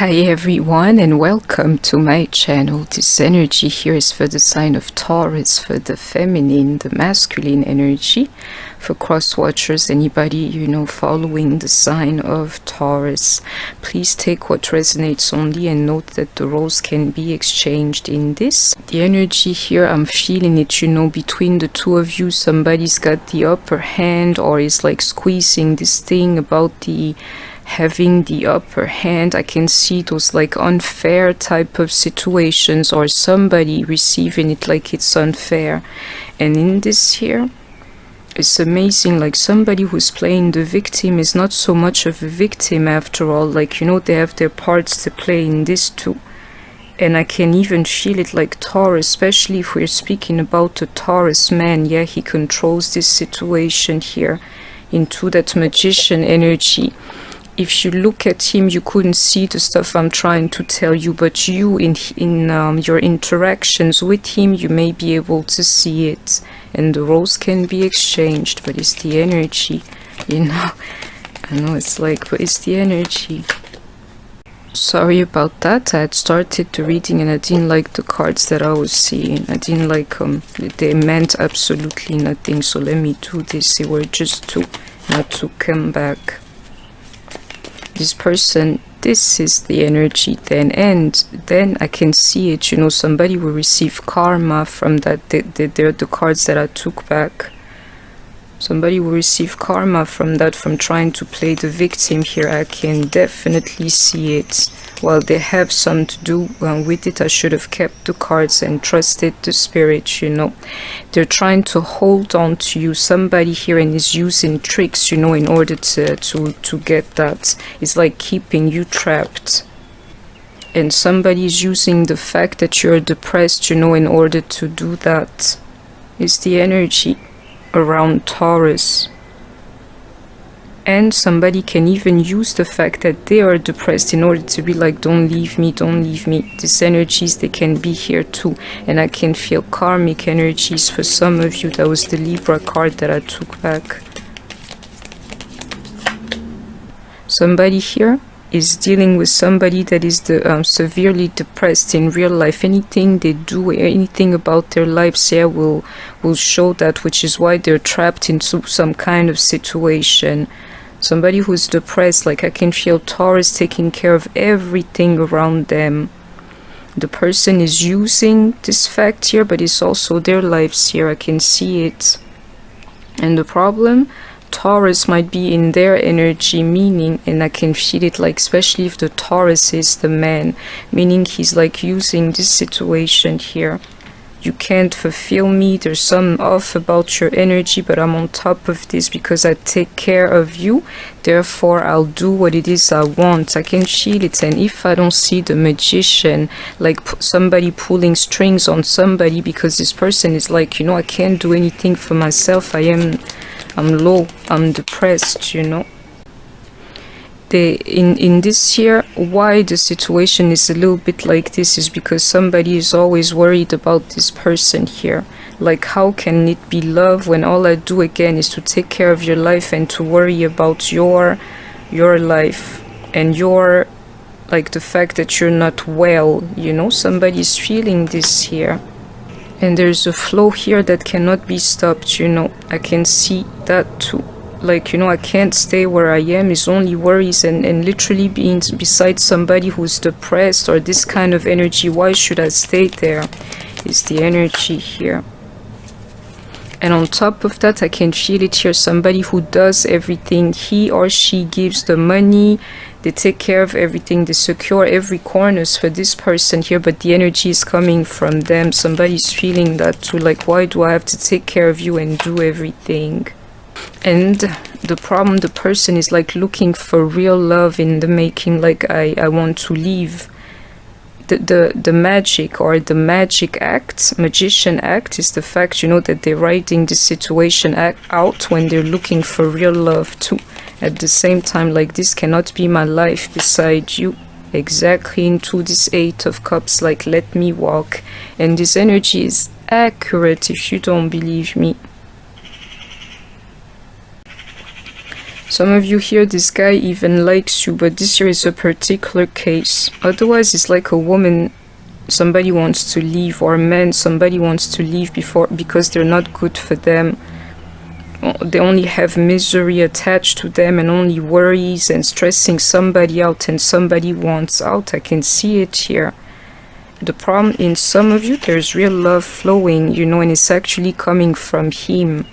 Hi everyone and welcome to my channel. This energy here is for the sign of Taurus, for the feminine, the masculine energy. For cross watchers, anybody following the sign of Taurus, please take what resonates only and note that the roles can be exchanged in this. The energy here, I'm feeling it, between the two of you, somebody's got the upper hand or is like squeezing this thing about the having the upper hand. I can see those like unfair type of situations or somebody receiving it like it's unfair. And in this here, it's amazing, like somebody who's playing the victim is not so much of a victim after all. Like, they have their parts to play in this too. And I can even feel it like Taurus, especially if we're speaking about a Taurus man. Yeah, he controls this situation here into that magician energy. If you look at him, you couldn't see the stuff I'm trying to tell you, but you in your interactions with him, you may be able to see it, and the roles can be exchanged. But it's the energy, I know it's like, but it's the energy. Sorry about that. I had started the reading and I didn't like the cards that I was seeing. I didn't like them. They meant absolutely nothing. So let me do this. They were just not to come back. This person, this is the energy then, and then I can see it, somebody will receive karma from that. They're the cards that I took back. Somebody will receive karma from that, from trying to play the victim here. I can definitely see it. Well, they have some to do with it. I should have kept the cards and trusted the spirit, They're trying to hold on to you. Somebody here and is using tricks, in order to get that. It's like keeping you trapped. And somebody is using the fact that you're depressed, in order to do that. It's the energy around Taurus. And somebody can even use the fact that they are depressed in order to be like, don't leave me, don't leave me. These energies, they can be here too. And I can feel karmic energies for some of you. That was the Libra card that I took back. Somebody here is dealing with somebody that is severely depressed in real life. Anything they do, anything about their lives here will show that, which is why they're trapped into some kind of situation. Somebody who's depressed, like I can feel Taurus taking care of everything around them. The person is using this fact here, but it's also their lives here. I can see it. And the problem, Taurus might be in their energy, meaning, and I can feel it, like especially if the Taurus is the man, meaning he's like using this situation here. You can't fulfill me, there's some off about your energy, but I'm on top of this because I take care of you, therefore I'll do what it is I want. I can feel it. And if I don't see the magician, like somebody pulling strings on somebody, because this person is like, I can't do anything for myself, I'm low, I'm depressed, in this here, why the situation is a little bit like this is because somebody is always worried about this person here. Like, how can it be love when all I do again is to take care of your life and to worry about your life and your, like, the fact that you're not well, somebody's feeling this here. And there's a flow here that cannot be stopped, I can see that too. Like, I can't stay where I am. It's only worries and literally being beside somebody who's depressed or this kind of energy. Why should I stay there? Is the energy here. And on top of that, I can feel it here. Somebody who does everything. He or she gives the money. They take care of everything. They secure every corners for this person here. But the energy is coming from them. Somebody's feeling that too. Like, why do I have to take care of you and do everything? And the problem, the person is like looking for real love in the making, like I want to leave. The magic or the magic act, magician act, is the fact, that they're writing the situation out when they're looking for real love too. At the same time, like, this cannot be my life beside you. Exactly into this Eight of Cups, like, let me walk. And this energy is accurate if you don't believe me. Some of you here, this guy even likes you, but this here is a particular case. Otherwise, it's like a woman, somebody wants to leave, or a man, somebody wants to leave because they're not good for them. They only have misery attached to them and only worries and stressing somebody out, and somebody wants out. I can see it here. The problem in some of you, there's real love flowing, you know, and it's actually coming from him.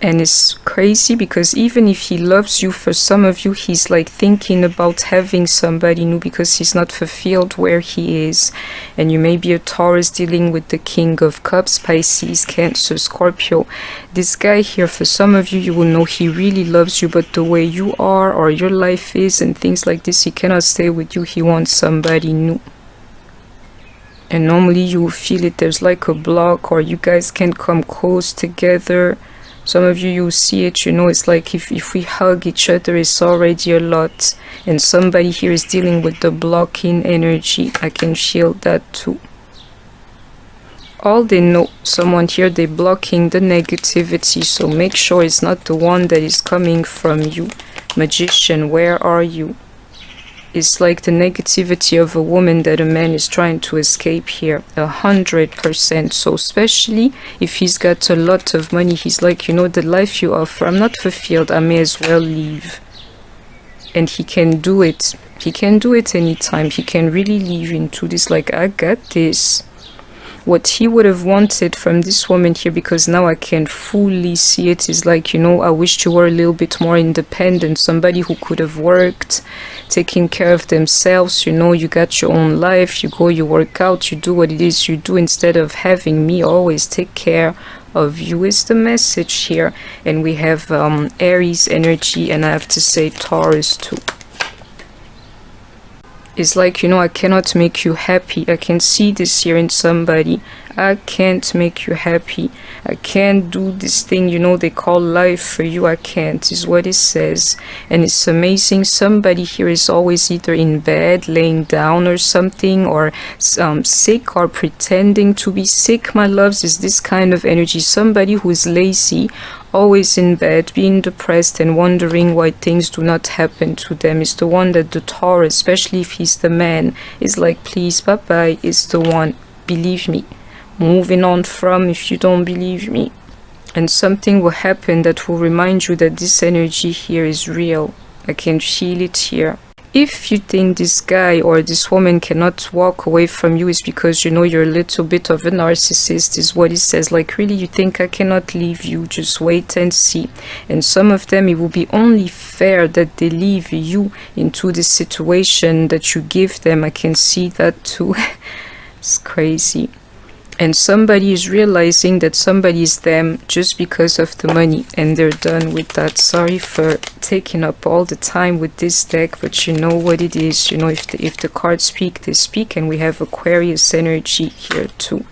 And it's crazy because even if he loves you, for some of you, he's like thinking about having somebody new because he's not fulfilled where he is. And you may be a Taurus dealing with the King of Cups, Pisces, Cancer, Scorpio. This guy here, for some of you, you will know he really loves you, but the way you are or your life is and things like this, he cannot stay with you. He wants somebody new. And normally you will feel it. There's like a block, or you guys can't come close together. Some of you, you see it, you know, it's like if we hug each other, it's already a lot. And somebody here is dealing with the blocking energy. I can feel that too. All they know, someone here, they're blocking the negativity. So make sure it's not the one that is coming from you. Magician, where are you? It's like the negativity of a woman that a man is trying to escape here, 100%. So especially if he's got a lot of money, he's like, you know, the life you offer, I'm not fulfilled, I may as well leave. And he can do it. He can do it anytime. He can really leave into this, like, I got this. What he would have wanted from this woman here, because now I can fully see it, is like, you know, I wished you were a little bit more independent, somebody who could have worked, taking care of themselves, you know, you got your own life, you go, you work out, you do what it is you do, instead of having me always take care of you, is the message here. And we have Aries energy, and I have to say Taurus too. It's like, you know, I cannot make you happy. I can see this here in somebody. I can't make you happy. I can't do this thing, you know, they call life for you. I can't, is what it says. And it's amazing. Somebody here is always either in bed, laying down or something, or sick, or pretending to be sick, my loves, is this kind of energy. Somebody who is lazy, always in bed, being depressed and wondering why things do not happen to them, is the one that the Taurus, especially if he's the man, is like, please, bye-bye, is the one. Believe me. Moving on from, if you don't believe me. And something will happen that will remind you that this energy here is real. I can feel it here. If you think this guy or this woman cannot walk away from you, is because, you know, you're a little bit of a narcissist, is what it says. Like, really, you think I cannot leave you, just wait and see. And some of them, it will be only fair that they leave you into the situation that you give them. I can see that too. It's crazy. And somebody is realizing that somebody is them just because of the money, and they're done with that. Sorry for taking up all the time with this deck, but you know what it is. You know, if the cards speak, they speak. And we have Aquarius energy here too.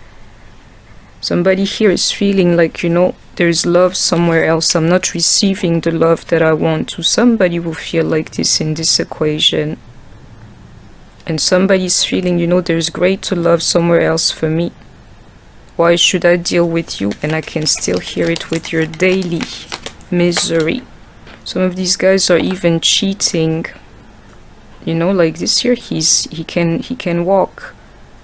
Somebody here is feeling like, you know, there's love somewhere else. I'm not receiving the love that I want to. Somebody will feel like this in this equation. And somebody's feeling, you know, there's greater love somewhere else for me. Why should I deal with you? And I can still hear it with your daily misery. Some of these guys are even cheating. You know, like this here, he can walk.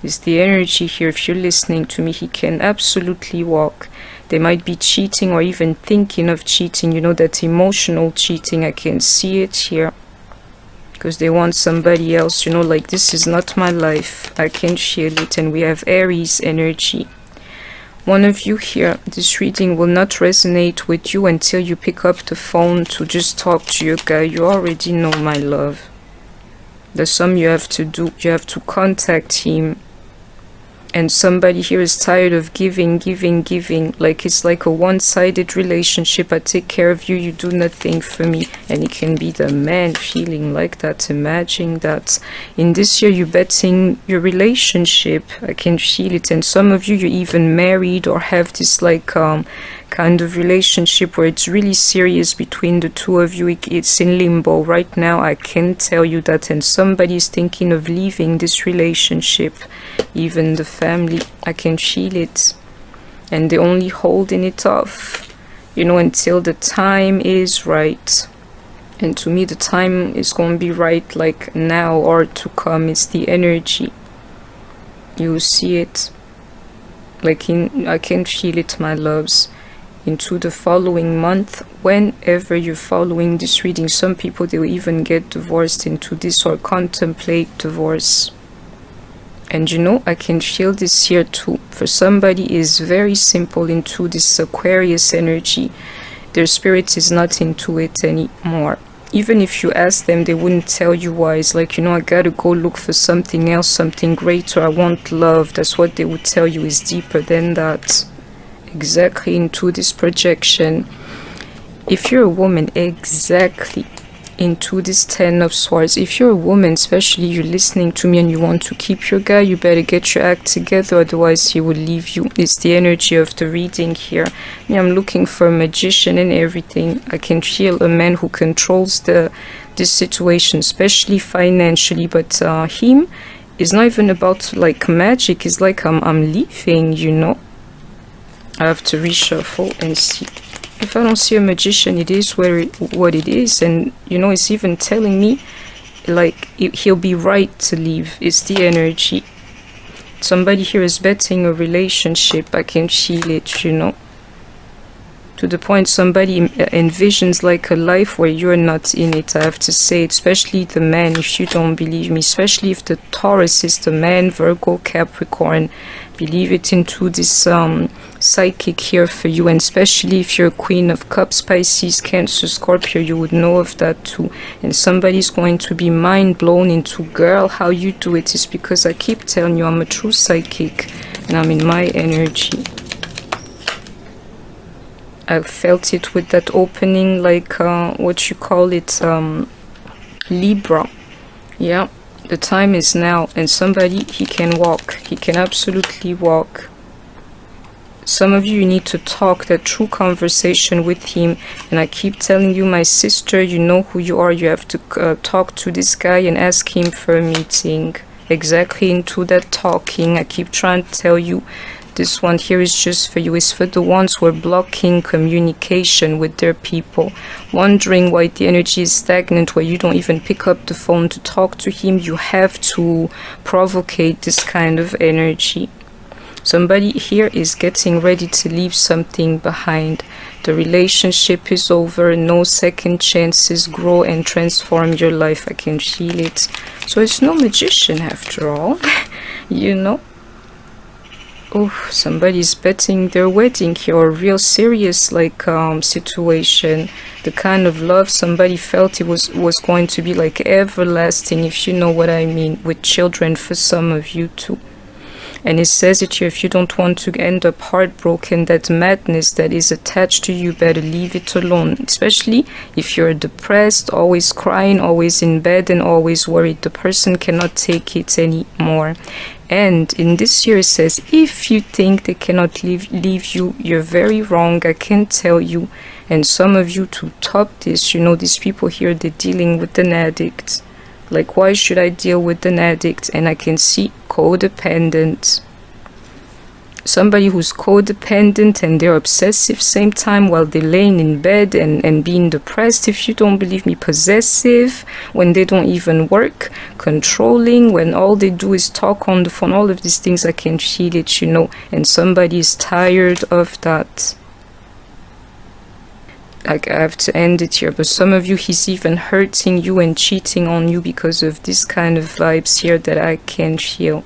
It's the energy here. If you're listening to me, he can absolutely walk. They might be cheating or even thinking of cheating. You know, that emotional cheating. I can see it here. Because they want somebody else. You know, like, this is not my life. I can feel it. And we have Aries energy. One of you here, this reading will not resonate with you until you pick up the phone to just talk to your guy. You already know, my love. There's some you have to do. You have to contact him. And somebody here is tired of giving. Like, it's like a one-sided relationship. I take care of you, you do nothing for me. And it can be the man feeling like that. Imagine that. In this year, you're betting your relationship. I can feel it. And some of you, you're even married or have this, like, kind of relationship where it's really serious between the two of you. It's in limbo right now. I can tell you that. And somebody is thinking of leaving this relationship. Even the family, I can feel it. And they're only holding it off, you know, until the time is right. And to me, the time is going to be right, like now or to come. It's the energy. You see it. Like I can feel it, my loves. Into the following month, whenever you're following this reading, some people, they will even get divorced into this or contemplate divorce. And you know, I can feel this here too. For somebody is very simple into this Aquarius energy. Their spirit is not into it anymore. Even if you ask them, they wouldn't tell you why. It's like, you know, I gotta go look for something else, something greater. I want love. That's what they would tell you, is deeper than that. Exactly into this projection. If you're a woman, exactly into this 10 of Swords. If you're a woman, especially you're listening to me and you want to keep your guy, you better get your act together, otherwise he will leave you. It's the energy of the reading here. I'm looking for a magician and everything. I can feel a man who controls this situation, especially financially, but him is not even about like magic. It's like I'm leaving, you know. I have to reshuffle and see. If I don't see a magician, it is what it is. And, you know, it's even telling me, like, he'll be right to leave. It's the energy. Somebody here is betting a relationship. I can feel it, you know. To the point somebody envisions like a life where you're not in it, I have to say, especially the man, if you don't believe me, especially if the Taurus is the man, Virgo, Capricorn, believe it into this psychic here for you. And especially if you're a Queen of Cups, Pisces, Cancer, Scorpio, you would know of that too. And somebody's going to be mind blown into, girl, how you do it is because I keep telling you I'm a true psychic and I'm in my energy. I felt it with that opening, like what you call it, Libra. Yeah, the time is now, and somebody, he can walk. He can absolutely walk. Some of you need to talk that true conversation with him. And I keep telling you, my sister, you know who you are. You have to talk to this guy and ask him for a meeting. Exactly into that talking. I keep trying to tell you. This one here is just for you. It's for the ones who are blocking communication with their people. Wondering why the energy is stagnant, where you don't even pick up the phone to talk to him. You have to provocate this kind of energy. Somebody here is getting ready to leave something behind. The relationship is over. No second chances. Grow and transform your life. I can feel it. So it's no magician after all. You know. Oh, somebody's betting their wedding here, or real serious like situation. The kind of love somebody felt it was going to be like everlasting, if you know what I mean, with children for some of you too. And it says it here, if you don't want to end up heartbroken, that madness that is attached to you, better leave it alone. Especially if you're depressed, always crying, always in bed and always worried. The person cannot take it anymore. And in this year it says, if you think they cannot leave you, you're very wrong. I can tell you. And some of you, to top this, you know, these people here, they're dealing with an addict. Like, why should I deal with an addict? And I can see codependent. Somebody who's codependent and they're obsessive same time while they're laying in bed and being depressed. If you don't believe me, possessive when they don't even work, controlling when all they do is talk on the phone, all of these things, I can feel it, you know. And somebody is tired of that. Like, I have to end it here, but some of you, he's even hurting you and cheating on you because of this kind of vibes here that I can feel.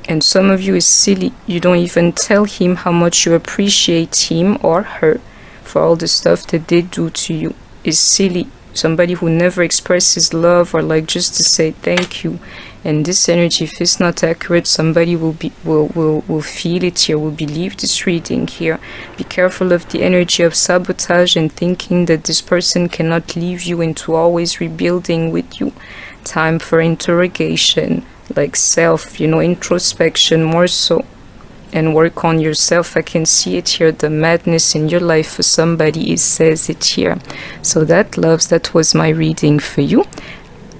And some of you is silly. You don't even tell him how much you appreciate him or her for all the stuff that they do to you. Is silly. Somebody who never expresses love or like just to say thank you. And this energy, if it's not accurate, somebody will feel it here, will believe this reading here. Be careful of the energy of sabotage and thinking that this person cannot leave you, into always rebuilding with you. Time for interrogation, like self, you know, introspection more so. And work on yourself. I can see it here, the madness in your life for somebody, it says it here. So that, loves, that was my reading for you.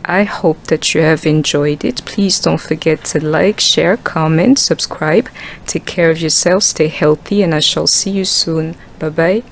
I hope that you have enjoyed it. Please don't forget to like, share, comment, subscribe. Take care of yourself, stay healthy, and I shall see you soon. Bye bye.